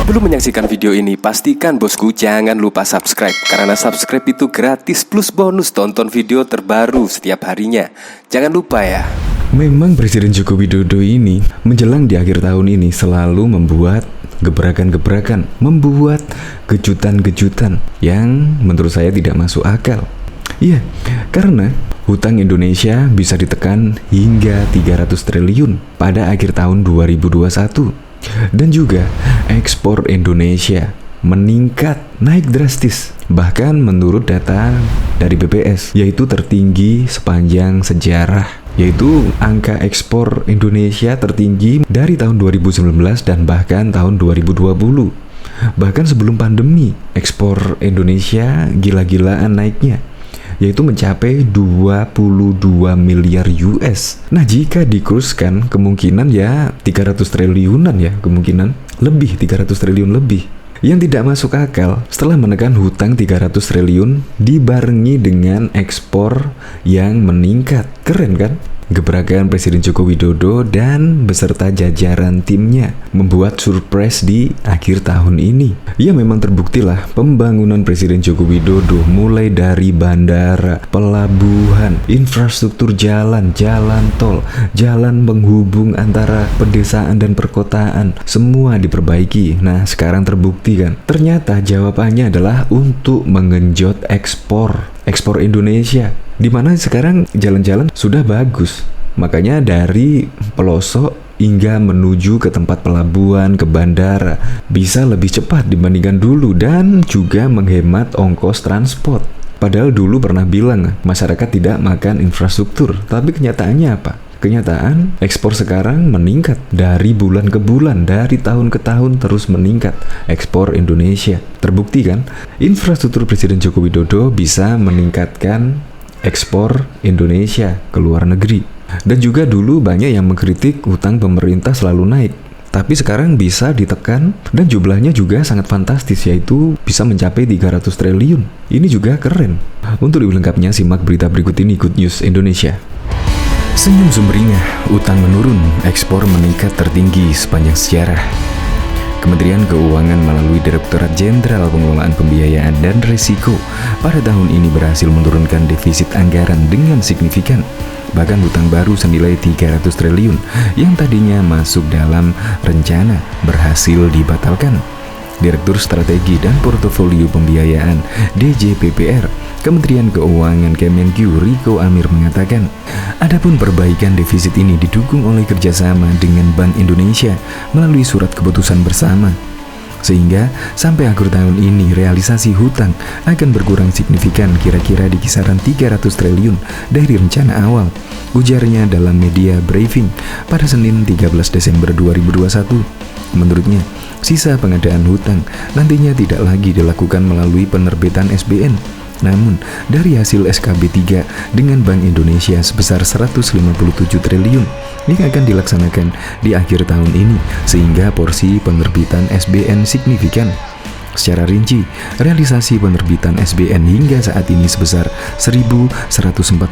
Sebelum menyaksikan video ini, pastikan bosku jangan lupa subscribe, karena subscribe itu gratis plus bonus tonton video terbaru setiap harinya. Jangan lupa ya. Memang Presiden Joko Widodo ini menjelang di akhir tahun ini selalu membuat gebrakan-gebrakan, membuat kejutan-kejutan yang menurut saya tidak masuk akal. Iya, karena hutang Indonesia bisa ditekan hingga 300 triliun pada akhir tahun 2021. Dan juga ekspor Indonesia meningkat, naik drastis. Bahkan menurut data dari BPS, yaitu tertinggi sepanjang sejarah, yaitu angka ekspor Indonesia tertinggi dari tahun 2019 dan bahkan tahun 2020. Bahkan sebelum pandemi, ekspor Indonesia gila-gilaan naiknya, yaitu mencapai 22 miliar US. Nah, jika dikuruskan kemungkinan ya 300 triliunan ya, kemungkinan lebih 300 triliun lebih. Yang tidak masuk akal setelah menekan hutang 300 triliun dibarengi dengan ekspor yang meningkat. Keren kan? Gebrakan Presiden Joko Widodo dan beserta jajaran timnya membuat surprise di akhir tahun ini. Ya, memang terbuktilah pembangunan Presiden Joko Widodo mulai dari bandara, pelabuhan, infrastruktur jalan, jalan tol, jalan penghubung antara pedesaan dan perkotaan, semua diperbaiki. Nah, sekarang terbukti kan? Ternyata jawabannya adalah untuk mengenjot ekspor Indonesia, di mana sekarang jalan-jalan sudah bagus. Makanya dari pelosok hingga menuju ke tempat pelabuhan, ke bandara bisa lebih cepat dibandingkan dulu dan juga menghemat ongkos transport. Padahal dulu pernah bilang masyarakat tidak makan infrastruktur, tapi kenyataannya apa? Kenyataan ekspor sekarang meningkat dari bulan ke bulan, dari tahun ke tahun terus meningkat ekspor Indonesia. Terbukti kan? Infrastruktur Presiden Joko Widodo bisa meningkatkan ekspor Indonesia ke luar negeri. Dan juga dulu banyak yang mengkritik hutang pemerintah selalu naik, tapi sekarang bisa ditekan dan jumlahnya juga sangat fantastis, yaitu bisa mencapai 300 triliun. Ini juga keren. Untuk lebih lengkapnya simak berita berikut ini, Good News Indonesia. Senyum sumringah, utang menurun, ekspor meningkat tertinggi sepanjang sejarah. Kementerian Keuangan melalui Direktorat Jenderal Pengelolaan Pembiayaan dan Risiko pada tahun ini berhasil menurunkan defisit anggaran dengan signifikan. Bahkan hutang baru senilai 300 triliun yang tadinya masuk dalam rencana berhasil dibatalkan. Direktur Strategi dan Portofolio Pembiayaan DJPPR Kementerian Keuangan Kemenkeu Riko Amir mengatakan, adapun perbaikan defisit ini didukung oleh kerjasama dengan Bank Indonesia melalui surat keputusan bersama, sehingga sampai akhir tahun ini realisasi hutang akan berkurang signifikan, kira-kira di kisaran 300 triliun dari rencana awal, ujarnya dalam media briefing pada Senin 13 Desember 2021. Menurutnya, sisa pengadaan hutang nantinya tidak lagi dilakukan melalui penerbitan SBN, namun dari hasil SKB 3 dengan Bank Indonesia sebesar 157 triliun yang akan dilaksanakan di akhir tahun ini, sehingga porsi penerbitan SBN signifikan. Secara rinci, realisasi penerbitan SBN hingga saat ini sebesar 1.144,6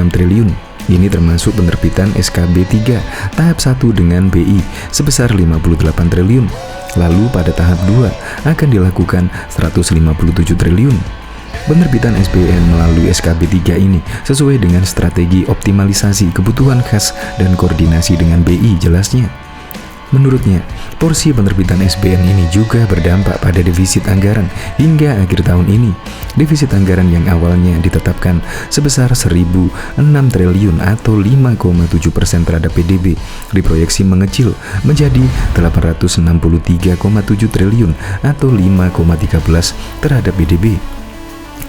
triliun. Ini termasuk penerbitan SKB 3 tahap 1 dengan BI sebesar 58 triliun. Lalu pada tahap 2 akan dilakukan 157 triliun. Penerbitan SBN melalui SKB 3 ini sesuai dengan strategi optimalisasi kebutuhan khas dan koordinasi dengan BI, jelasnya. Menurutnya, porsi penerbitan SBN ini juga berdampak pada defisit anggaran hingga akhir tahun ini. Defisit anggaran yang awalnya ditetapkan sebesar 1.006 triliun atau 5,7% terhadap PDB diproyeksi mengecil menjadi 863,7 triliun atau 5,13% terhadap PDB.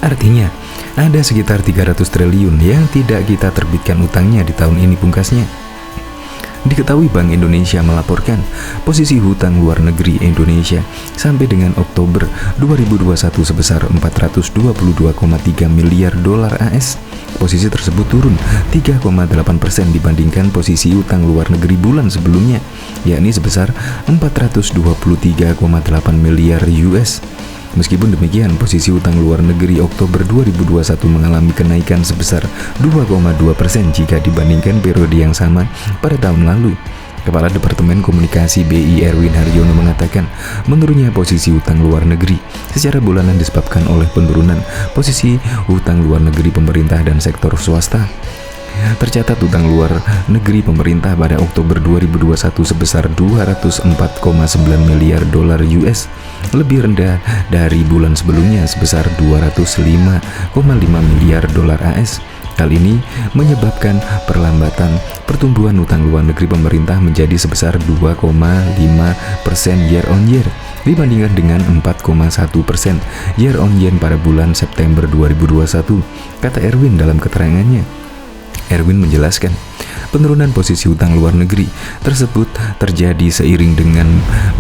Artinya, ada sekitar 300 triliun yang tidak kita terbitkan utangnya di tahun ini, pungkasnya. Diketahui Bank Indonesia melaporkan posisi hutang luar negeri Indonesia sampai dengan Oktober 2021 sebesar 422,3 miliar dolar AS. Posisi tersebut turun 3,8% dibandingkan posisi hutang luar negeri bulan sebelumnya, yakni sebesar 423,8 miliar US. Meskipun demikian, posisi utang luar negeri Oktober 2021 mengalami kenaikan sebesar 2,2% jika dibandingkan periode yang sama pada tahun lalu. Kepala Departemen Komunikasi BI Erwin Haryono mengatakan, menurunnya posisi utang luar negeri secara bulanan disebabkan oleh penurunan posisi utang luar negeri pemerintah dan sektor swasta. Tercatat utang luar negeri pemerintah pada Oktober 2021 sebesar 204,9 miliar dolar US, lebih rendah dari bulan sebelumnya sebesar 205,5 miliar dolar AS. Hal ini menyebabkan perlambatan pertumbuhan utang luar negeri pemerintah menjadi sebesar 2,5% year on year dibandingkan dengan 4,1% year on year pada bulan September 2021, kata Erwin dalam keterangannya. Erwin menjelaskan, penurunan posisi utang luar negeri tersebut terjadi seiring dengan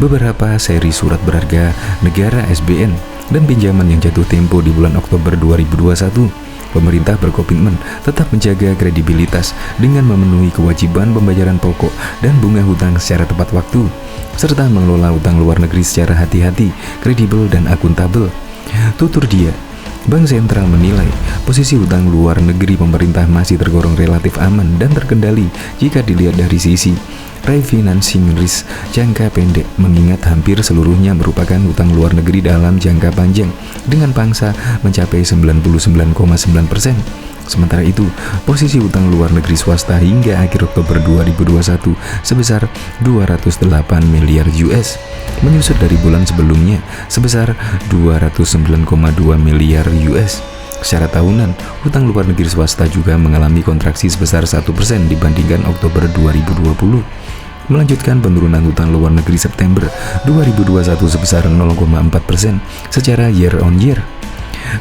beberapa seri surat berharga negara SBN dan pinjaman yang jatuh tempo di bulan Oktober 2021. Pemerintah berkomitmen tetap menjaga kredibilitas dengan memenuhi kewajiban pembayaran pokok dan bunga hutang secara tepat waktu, serta mengelola utang luar negeri secara hati-hati, kredibel, dan akuntabel. Tutur dia, Bank Sentral menilai posisi utang luar negeri pemerintah masih tergolong relatif aman dan terkendali jika dilihat dari sisi refinancing risk jangka pendek, mengingat hampir seluruhnya merupakan utang luar negeri dalam jangka panjang dengan pangsa mencapai 99,9%. Sementara itu, posisi utang luar negeri swasta hingga akhir Oktober 2021 sebesar 208 miliar US, menyusut dari bulan sebelumnya sebesar 209,2 miliar US. Secara tahunan, utang luar negeri swasta juga mengalami kontraksi sebesar 1% dibandingkan Oktober 2020. Melanjutkan penurunan utang luar negeri September 2021 sebesar 0,4% secara year on year.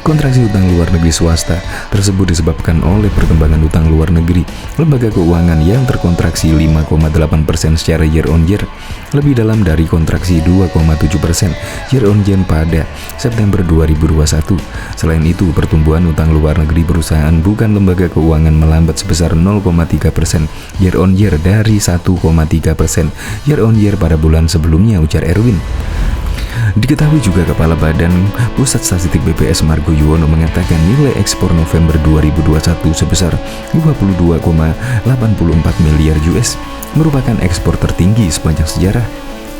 Kontraksi utang luar negeri swasta tersebut disebabkan oleh perkembangan utang luar negeri lembaga keuangan yang terkontraksi 5,8% secara year on year, lebih dalam dari kontraksi 2,7% year on year pada September 2021. Selain itu, pertumbuhan utang luar negeri perusahaan bukan lembaga keuangan melambat sebesar 0,3% year on year dari 1,3% year on year pada bulan sebelumnya, ujar Erwin. Diketahui juga Kepala Badan Pusat Statistik BPS Margo Yuwono mengatakan nilai ekspor November 2021 sebesar 22,84 miliar US merupakan ekspor tertinggi sepanjang sejarah.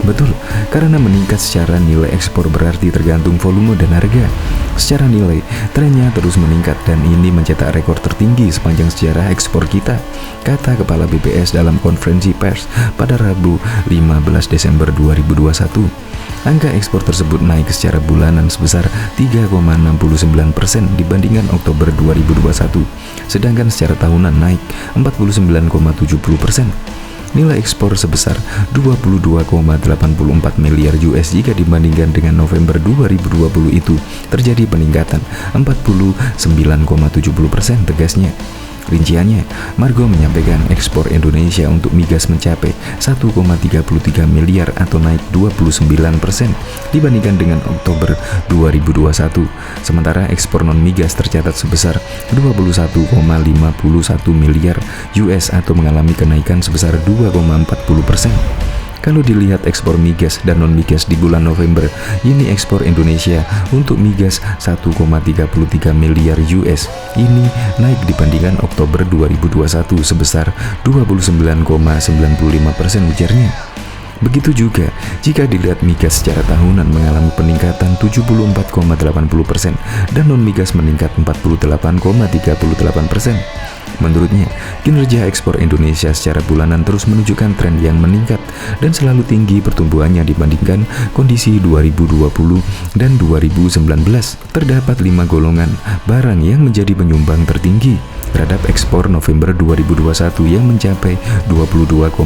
Betul, karena meningkat secara nilai ekspor berarti tergantung volume dan harga. Secara nilai, trennya terus meningkat dan ini mencetak rekor tertinggi sepanjang sejarah ekspor kita, kata Kepala BPS dalam konferensi pers pada Rabu 15 Desember 2021. Angka ekspor tersebut naik secara bulanan sebesar 3,69% dibandingkan Oktober 2021, sedangkan secara tahunan naik 49,70%. Nilai ekspor sebesar 22,84 miliar US jika dibandingkan dengan November 2020 itu terjadi peningkatan 49,70%, tegasnya. Rinciannya, Margo menyampaikan ekspor Indonesia untuk migas mencapai 1,33 miliar atau naik 29% dibandingkan dengan Oktober 2021. Sementara ekspor non-migas tercatat sebesar 21,51 miliar US atau mengalami kenaikan sebesar 2,40%. Kalau dilihat ekspor migas dan non-migas di bulan November, ini ekspor Indonesia untuk migas 1,33 miliar US. Ini naik dibandingkan Oktober 2021 sebesar 29,95%, ujarnya. Begitu juga jika dilihat migas secara tahunan mengalami peningkatan 74,80% dan non-migas meningkat 48,38%. Menurutnya, kinerja ekspor Indonesia secara bulanan terus menunjukkan tren yang meningkat dan selalu tinggi pertumbuhannya dibandingkan kondisi 2020 dan 2019. Terdapat 5 golongan barang yang menjadi penyumbang tertinggi terhadap ekspor November 2021 yang mencapai 22,84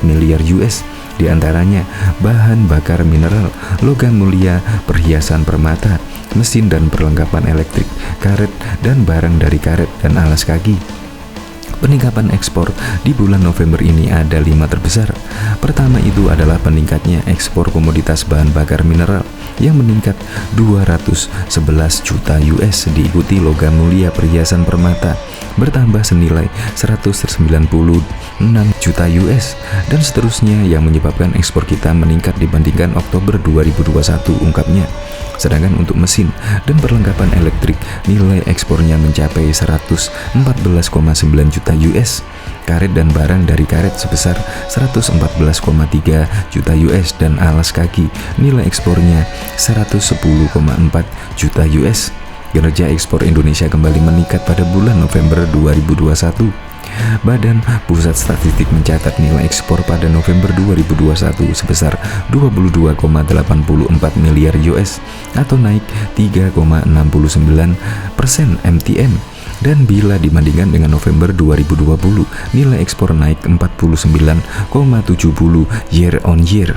miliar US. Di antaranya bahan bakar mineral, logam mulia, perhiasan permata, mesin dan perlengkapan elektrik, karet, dan barang dari karet dan alas kaki. Peningkatan ekspor di bulan November ini ada 5 terbesar. Pertama itu adalah peningkatnya ekspor komoditas bahan bakar mineral yang meningkat 211 juta US, diikuti logam mulia, perhiasan permata bertambah senilai 196 juta US, dan seterusnya yang menyebabkan ekspor kita meningkat dibandingkan Oktober 2021, ungkapnya. Sedangkan untuk mesin dan perlengkapan elektrik, nilai ekspornya mencapai 114,9 juta US. karet dan barang dari karet sebesar 114,3 juta US dan alas kaki nilai ekspornya 110,4 juta US. Kinerja ekspor Indonesia kembali meningkat pada bulan November 2021. Badan Pusat Statistik mencatat nilai ekspor pada November 2021 sebesar 22,84 miliar US atau naik 3,69% MTM. Dan bila dibandingkan dengan November 2020, nilai ekspor naik 49,70 year on year.